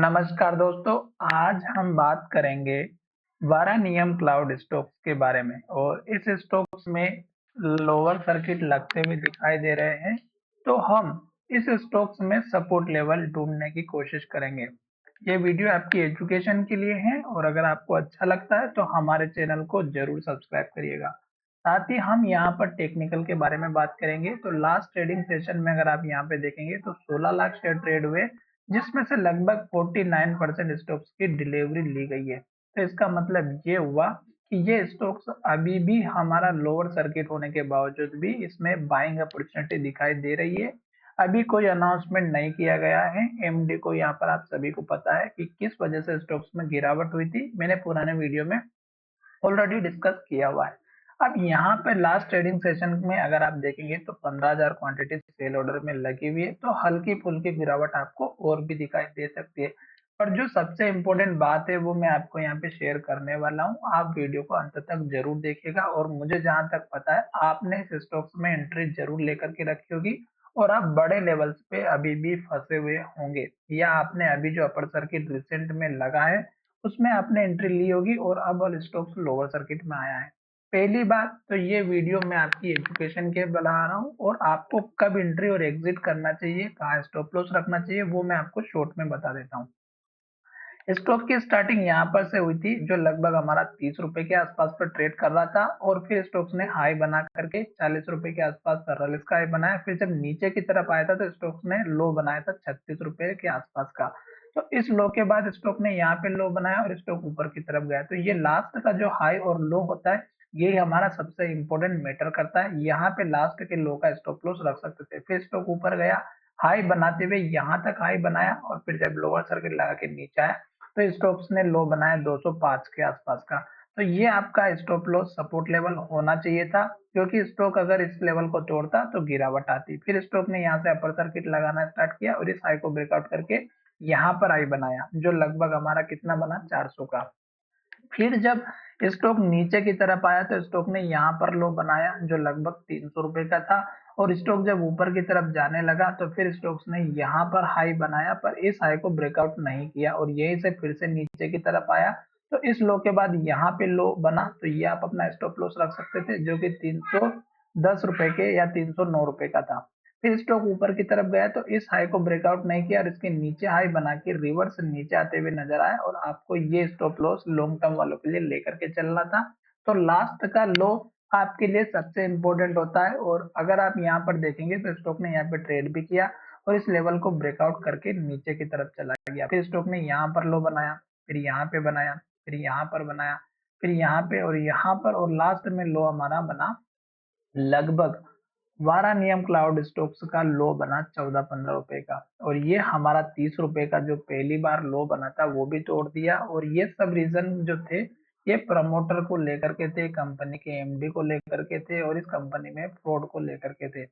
नमस्कार दोस्तों, आज हम बात करेंगे वारानियम क्लाउड स्टॉक्स के बारे में और इस स्टॉक्स में लोअर सर्किट लगते हुए दिखाई दे रहे हैं। तो हम इस स्टॉक्स में सपोर्ट लेवल ढूंढने की कोशिश करेंगे। ये वीडियो आपकी एजुकेशन के लिए है और अगर आपको अच्छा लगता है तो हमारे चैनल को जरूर सब्सक्राइब करिएगा। साथ ही हम यहाँ पर टेक्निकल के बारे में बात करेंगे। तो लास्ट ट्रेडिंग सेशन में अगर आप यहाँ पे देखेंगे तो 16 लाख शेयर ट्रेड हुए, जिसमें से लगभग 49% स्टॉक्स की डिलीवरी ली गई है। तो इसका मतलब ये हुआ कि ये स्टॉक्स अभी भी हमारा लोअर सर्किट होने के बावजूद भी इसमें बाइंग अपॉर्चुनिटी दिखाई दे रही है। अभी कोई अनाउंसमेंट नहीं किया गया है। एमडी को यहाँ पर आप सभी को पता है कि किस वजह से स्टॉक्स में गिरावट हुई थी, मैंने पुराने वीडियो में ऑलरेडी डिस्कस किया हुआ है। अब यहाँ पे लास्ट ट्रेडिंग सेशन में अगर आप देखेंगे तो 15,000 क्वांटिटी सेल ऑर्डर में लगी हुई है, तो हल्की फुल्की गिरावट आपको और भी दिखाई दे सकती है। पर जो सबसे इम्पोर्टेंट बात है वो मैं आपको यहाँ पे शेयर करने वाला हूँ। आप वीडियो को अंत तक जरूर देखिएगा और मुझे जहां तक पता है आपने इस स्टॉक्स में एंट्री जरूर लेकर के रखी होगी और आप बड़े लेवल्स पे अभी भी फंसे हुए होंगे, या आपने अभी जो अपर सर्किट रिसेंट में लगा है उसमें आपने एंट्री ली होगी और अब वाला स्टॉक्स लोअर सर्किट में आया है। पहली बात तो ये वीडियो मैं आपकी एजुकेशन के बना रहा हूँ और आपको कब एंट्री और एग्जिट करना चाहिए, कहाँ स्टॉप लॉस रखना चाहिए, वो मैं आपको शॉर्ट में बता देता हूँ। स्टॉक की स्टार्टिंग यहाँ पर से हुई थी, जो लगभग हमारा 30 रुपए के आसपास पर ट्रेड कर रहा था और फिर स्टॉक्स ने हाई बना करके 40 रुपए के आसपास सरल इसका हाई बनाया। फिर जब नीचे की तरफ आया था तो स्टॉक्स ने लो बनाया था 36 रुपए के आसपास का। तो इस लो के बाद स्टॉक ने यहाँ पे लो बनाया और स्टॉक ऊपर की तरफ गया। तो ये लास्ट का जो हाई और लो होता है, ये हमारा सबसे इंपॉर्टेंट मैटर करता है। यहाँ पे लास्ट के लो का स्टॉप लॉस रख सकते थे। फिर स्टॉक ऊपर गया, हाई बनाते हुए यहाँ तक हाई बनाया और फिर जब लोअर सर्किट लगा के नीचे आया तो स्टॉक्स ने लो बनाया 205 के आसपास का। तो ये आपका स्टॉप लॉस सपोर्ट लेवल होना चाहिए था, क्योंकि स्टॉक अगर इस लेवल को तोड़ता तो गिरावट आती। फिर स्टॉक ने यहाँ से अपर सर्किट लगाना स्टार्ट किया और इस हाई को ब्रेकआउट करके यहाँ पर हाई बनाया, जो लगभग हमारा कितना बना 400 का। फिर जब स्टॉक नीचे की तरफ आया तो स्टॉक ने यहाँ पर लो बनाया, जो लगभग 300 रुपए का था। और स्टॉक जब ऊपर की तरफ जाने लगा तो फिर स्टॉक्स ने यहाँ पर हाई बनाया, पर इस हाई को ब्रेकआउट नहीं किया और यहीं से फिर से नीचे की तरफ आया। तो इस लो के बाद यहाँ पे लो बना, तो ये आप अपना स्टॉप लॉस रख सकते थे, जो कि 310 रुपए के या 309 रुपए का था। फिर स्टॉक ऊपर की तरफ गया तो इस हाई को ब्रेकआउट नहीं किया और इसके नीचे हाई बना के रिवर्स नीचे आते हुए नजर आया और आपको ये स्टॉप लॉस लॉन्ग टर्म वालों के लिए लेकर के चलना था। तो लास्ट का लो आपके लिए सबसे इंपॉर्टेंट होता है और अगर आप यहाँ पर देखेंगे तो स्टॉक ने यहाँ पे ट्रेड भी किया और इस लेवल को ब्रेकआउट करके नीचे की तरफ चला गया। फिर स्टॉक ने यहाँ पर लो बनाया, फिर यहाँ पे बनाया, फिर यहाँ पर बनाया, फिर यहाँ पे और यहाँ पर, और लास्ट में लो हमारा बना लगभग वारानियम क्लाउड स्टॉक्स का लो बना 14-15 रुपए का। और ये हमारा 30 रुपए का जो पहली बार लो बना था वो भी तोड़ दिया। और ये सब रीजन जो थे ये प्रमोटर को लेकर के थे, कंपनी के एमडी को लेकर के थे और इस कंपनी में फ्रॉड को लेकर के थे।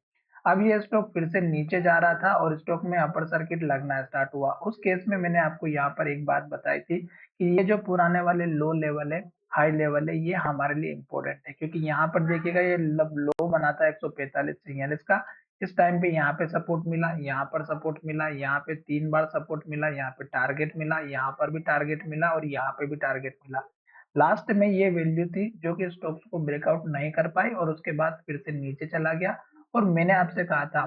अब ये स्टॉक फिर से नीचे जा रहा था और स्टॉक में अपर सर्किट लगना स्टार्ट हुआ। उस केस में मैंने आपको यहाँ पर एक बात बताई थी कि ये जो पुराने वाले लो लेवल है, हाई लेवल है, ये हमारे लिए इम्पोर्टेंट है, क्योंकि यहाँ पर देखिएगा ये लो बना था 145-46 का। इस टाइम पे यहाँ पे सपोर्ट मिला, यहाँ पर सपोर्ट मिला, यहाँ पे 3 बार सपोर्ट मिला, यहाँ पे टारगेट मिला, यहाँ पर भी टारगेट मिला और यहाँ पे भी टारगेट मिला। लास्ट में ये वैल्यू थी जो कि स्टॉक्स को ब्रेकआउट नहीं कर पाई और उसके बाद फिर से नीचे चला गया। और मैंने आपसे कहा था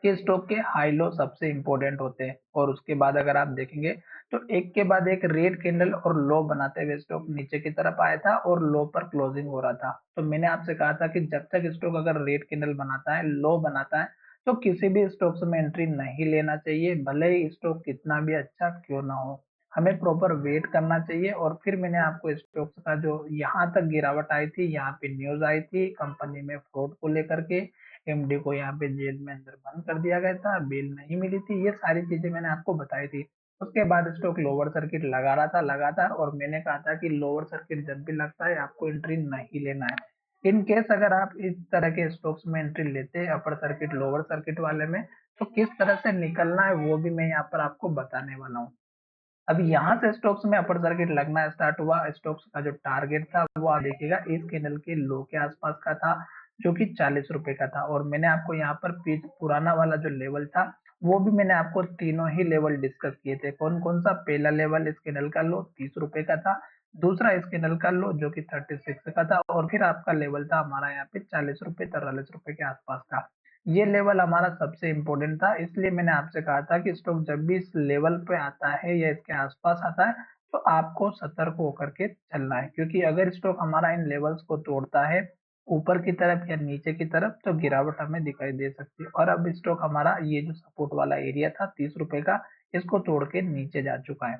कि स्टॉक के हाई लो सबसे इंपॉर्टेंट होते हैं और उसके बाद अगर आप देखेंगे तो एक के बाद एक रेड कैंडल और लो बनाते हुए स्टॉक नीचे की तरफ आया था और लो पर क्लोजिंग हो रहा था। तो मैंने आपसे कहा था कि जब तक स्टॉक अगर रेड कैंडल बनाता है, लो बनाता है, तो किसी भी स्टॉक्स में एंट्री नहीं लेना चाहिए, भले ही स्टॉक कितना भी अच्छा क्यों ना हो। हमें प्रॉपर वेट करना चाहिए। और फिर मैंने आपको स्टॉक्स का जो यहाँ तक गिरावट आई थी, यहाँ पे न्यूज आई थी कंपनी में फ्रॉड को लेकर के, एमडी को यहाँ पे जेल में अंदर बंद कर दिया गया था, बेल नहीं मिली थी, ये सारी चीजें मैंने आपको बताई थी। उसके बाद स्टॉक लोअर सर्किट लगा रहा था लगातार और मैंने कहा था कि लोअर सर्किट जब भी लगता है आपको एंट्री नहीं लेना है। इन केस अगर आप इस तरह के स्टॉक्स में एंट्री लेते हैं अपर सर्किट लोअर सर्किट वाले में, तो किस तरह से निकलना है वो भी मैं यहाँ पर आपको बताने वाला हूँ। अब यहाँ से स्टॉक्स में अपर सर्किट लगना स्टार्ट हुआ। स्टॉक्स का जो टारगेट था वो आप देखिएगा इस कैंडल के लो के आसपास का था, जो कि 40 रुपए का था। और मैंने आपको यहाँ पर पुराना वाला जो लेवल था वो भी मैंने आपको तीनों ही लेवल डिस्कस किए थे। कौन कौन सा? पहला लेवल स्कैनल का लो 30 रुपए का था, दूसरा स्कैनल का लो जो कि 36 का था, और फिर आपका लेवल था हमारा यहाँ पे 40 रुपए 43 रुपए के आसपास का। ये लेवल हमारा सबसे इम्पोर्टेंट था, इसलिए मैंने आपसे कहा था कि स्टॉक जब भी इस लेवल पे आता है या इसके आसपास आता है तो आपको सतर्क होकर के चलना है, क्योंकि अगर स्टॉक हमारा इन लेवल्स को तोड़ता है ऊपर की तरफ या नीचे की तरफ तो गिरावट हमें दिखाई दे सकती है। और अब स्टॉक हमारा ये जो सपोर्ट वाला एरिया था 30 रुपए का, इसको तोड़ के नीचे जा चुका है।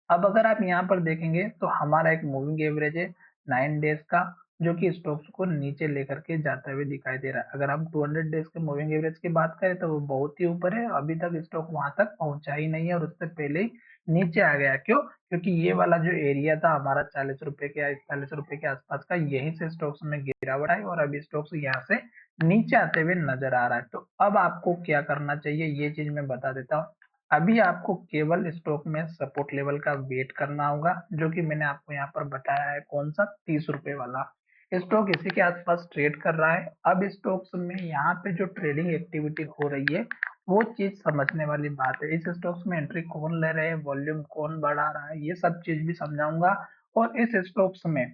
अब अगर आप यहाँ पर देखेंगे तो हमारा एक मूविंग एवरेज है 9 डेज का, जो कि स्टॉक्स को नीचे लेकर के जाते हुए दिखाई दे रहा है। अगर हम 200 डेज के मूविंग एवरेज की बात करें तो वो बहुत ही ऊपर है, अभी तक स्टॉक वहां तक पहुंचा ही नहीं है और उससे पहले ही नीचे आ गया। क्यों? क्योंकि ये वाला जो एरिया था हमारा 40 रुपए के या 41 रुपए के आसपास का, यहीं से स्टॉक्स में गिरावट आई और अभी स्टॉक्स यहाँ से नीचे आते हुए नजर आ रहा है। तो अब आपको क्या करना चाहिए ये चीज मैं बता देता हूँ। अभी आपको केवल स्टॉक में सपोर्ट लेवल का वेट करना होगा, जो कि मैंने आपको यहाँ पर बताया है कौन सा 30 रुपए वाला स्टॉक इसी के आसपास ट्रेड कर रहा है। अब स्टॉक्स में यहाँ पे जो ट्रेडिंग एक्टिविटी हो रही है वो चीज समझने वाली बात है। इस स्टॉक्स में एंट्री कौन ले रहे हैं, वॉल्यूम कौन बढ़ा रहा है, ये सब चीज भी समझाऊंगा। और इस स्टॉक्स में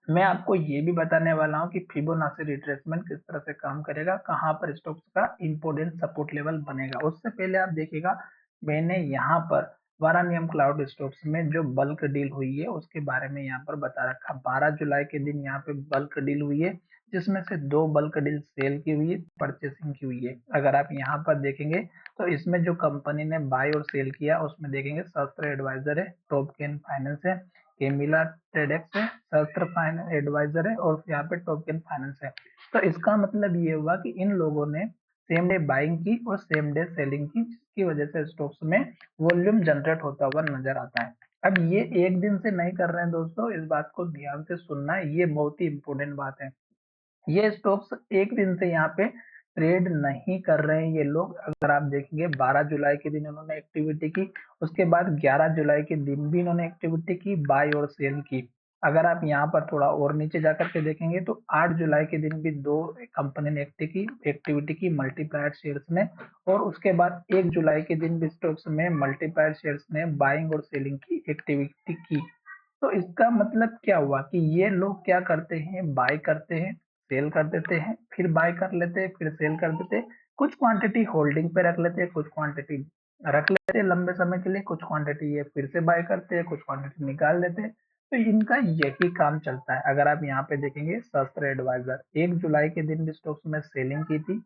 मैं आपको ये भी बताने वाला हूँ कि फिबोनाची रिट्रेसमेंट किस तरह से काम करेगा, कहाँ पर स्टॉक्स का इंपॉर्टेंट सपोर्ट लेवल बनेगा। उससे पहले आप देखिएगा मैंने यहाँ पर वारानियम क्लाउड स्टॉक्स में जो बल्क डील हुई है उसके बारे में यहाँ पर बता रखा। 12 जुलाई के दिन यहाँ पे बल्क डील हुई है, जिसमें से 2 बल्क डील सेल की हुई है, परचेसिंग की हुई है। अगर आप यहाँ पर देखेंगे तो इसमें जो कंपनी ने बाय और सेल किया उसमें देखेंगे सहस्त्र एडवाइजर है, टॉपकेन फाइनेंस है, केमिला ट्रेडेक्स है, सहस्त्र फाइनेंस एडवाइजर है और यहाँ पे टॉपकेन फाइनेंस है। तो इसका मतलब ये हुआ कि इन लोगों ने सेम डे बाइंग की और सेम डे सेलिंग की, जिसकी वजह से स्टॉक्स में वॉल्यूम जनरेट होता हुआ नजर आता है। अब ये एक दिन से नहीं कर रहे हैं दोस्तों, इस बात को ध्यान से सुनना है, ये बहुत ही इंपॉर्टेंट बात है। ये स्टॉक्स एक दिन से यहाँ पे ट्रेड नहीं कर रहे हैं ये लोग। अगर आप देखेंगे 12 जुलाई के दिन इन्होंने एक्टिविटी की, उसके बाद 11 जुलाई के दिन भी इन्होंने एक्टिविटी की, बाय और सेल की। अगर आप यहाँ पर थोड़ा और नीचे जाकर के देखेंगे तो 8 जुलाई के दिन भी दो कंपनी ने एक्टिविटी की मल्टीप्लायर शेयर्स ने, और उसके बाद 1 जुलाई के दिन भी स्टॉक्स में मल्टीप्लायर शेयर्स ने बाइंग और सेलिंग की एक्टिविटी की। तो इसका मतलब क्या हुआ कि ये लोग क्या करते हैं, बाय करते हैं, सेल कर देते हैं, फिर बाय कर लेते हैं, फिर सेल कर देते हैं, कुछ क्वांटिटी होल्डिंग पे रख लेते हैं, कुछ क्वांटिटी रख लेते हैं लंबे समय के लिए, कुछ क्वांटिटी ये फिर से बाय करते हैं, कुछ क्वांटिटी निकाल लेते हैं। तो इनका यही काम चलता है। अगर आप यहाँ पे देखेंगे शस्त्र एडवाइजर 1 जुलाई के दिन भी स्टॉक्स में सेलिंग की थी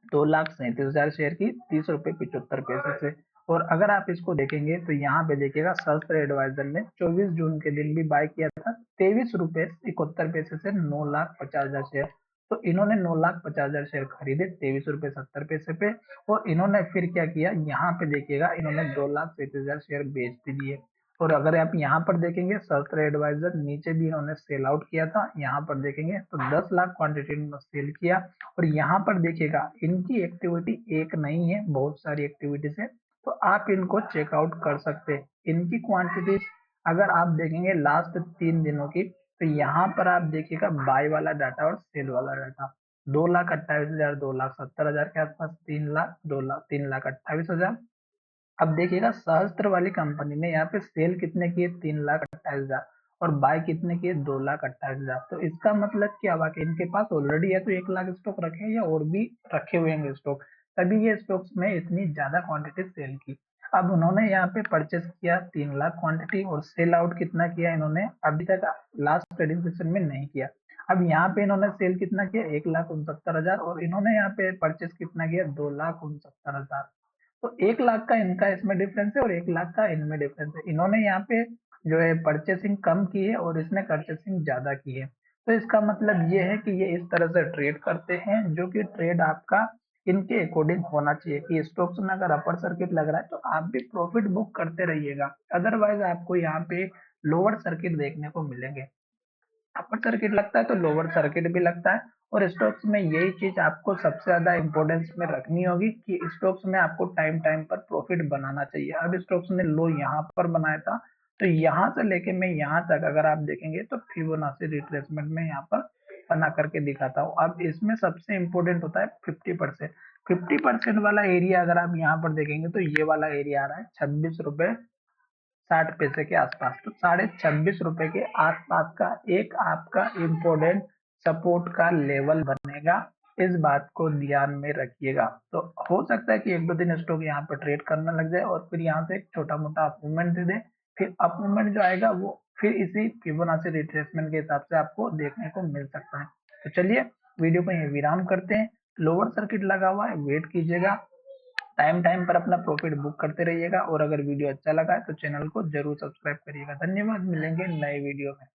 2,37,000 शेयर की 30 रुपए 75 पैसे से। और अगर आप इसको देखेंगे तो यहाँ पे देखिएगा सहस्त्र एडवाइजर ने 24 जून के दिन भी बाय किया था 23 रुपए 71 पैसे से 9,50,000 शेयर। तो इन्होंने 9,50,000 शेयर खरीदे 23 रुपए 70 पैसे पे, और इन्होंने फिर क्या किया, यहाँ पे देखिएगा इन्होंने 2,37,000 शेयर बेच भी दिए। और अगर आप यहाँ पर देखेंगे सहस्त्र एडवाइजर नीचे भी इन्होंने सेल आउट किया था, यहाँ पर देखेंगे तो 10 लाख क्वांटिटी इन्होंने सेल किया। और यहाँ पर देखिएगा इनकी एक्टिविटी एक नहीं है, बहुत सारी एक्टिविटीज है, तो आप इनको चेकआउट कर सकते हैं। इनकी क्वांटिटी अगर आप देखेंगे लास्ट 3 दिनों की, तो यहाँ पर आप देखिएगा बाय वाला डाटा और सेल वाला डाटा, 2,28,000 2,70,000 के आसपास, 3 लाख 2 लाख 3,28,000। अब देखिएगा सहस्त्र वाली कंपनी ने यहाँ पे सेल कितने किए, 3,28,000, और बाय कितने किए, 2,28,000। तो इसका मतलब क्या हुआ कि इनके पास ऑलरेडी है तो 1 लाख स्टॉक रखे हैं या और भी रखे हुए हैं स्टॉक, तभी ये स्टॉक्स में इतनी ज्यादा क्वांटिटी सेल की। अब उन्होंने यहाँ पे परचेस किया 3 लाख क्वांटिटी, और सेल आउट कितना किया इन्होंने अभी तक लास्ट ट्रेडिंग सेशन में नहीं किया। अब यहाँ पे इन्होंने सेल कितना किया, 1,69,000, और इन्होंने यहाँ पे परचेस कितना किया, 2,69,000। तो 1 लाख का इनका इसमें डिफरेंस है और 1 लाख का इनमें डिफरेंस है। इन्होंने यहाँ पे जो है परचेसिंग कम की है और इसने परचेसिंग ज्यादा की है। तो इसका मतलब ये है कि ये इस तरह से ट्रेड करते हैं, जो कि ट्रेड आपका इनके अकॉर्डिंग होना चाहिए कि स्टॉक्स में अगर अपर सर्किट लग रहा है तो आप भी प्रॉफिट बुक करते रहिएगा, अदरवाइज आपको यहाँ पे लोअर सर्किट देखने को मिलेंगे। अपर सर्किट लगता है तो लोअर सर्किट भी लगता है। और स्टॉक्स में यही चीज आपको सबसे ज्यादा इंपॉर्टेंस में रखनी होगी कि स्टॉक्स में आपको टाइम टाइम पर प्रॉफिट बनाना चाहिए। अब स्टॉक्स ने लो यहाँ पर बनाया था, तो यहाँ से लेके मैं यहाँ तक अगर आप देखेंगे तो फिबोनाची रिट्रेसमेंट में यहाँ पर बना करके दिखाता हूँ। अब इसमें सबसे इम्पोर्टेंट होता है 50%। 50% वाला एरिया अगर आप यहाँ पर देखेंगे तो ये वाला एरिया आ रहा है 26 रुपए 60 पैसे के आसपास। तो 26.5 रुपए के आसपास का एक आपका इम्पोर्टेंट सपोर्ट का लेवल बनेगा, इस बात को ध्यान में रखिएगा। तो हो सकता है कि एक दो दिन स्टॉक यहाँ पर ट्रेड करने लग जाए और फिर यहाँ से एक छोटा मोटा अप मूवमेंट दे दे, फिर अप मूवमेंट जो आएगा वो फिर इसी फिबोनाची रिट्रेसमेंट के हिसाब से आपको देखने को मिल सकता है। तो चलिए वीडियो को यहीं विराम करते हैं। लोअर सर्किट लगा हुआ है, वेट कीजिएगा, टाइम टाइम पर अपना प्रॉफिट बुक करते रहिएगा और अगर वीडियो अच्छा लगा है तो चैनल को जरूर सब्सक्राइब करिएगा। धन्यवाद, मिलेंगे नए वीडियो में।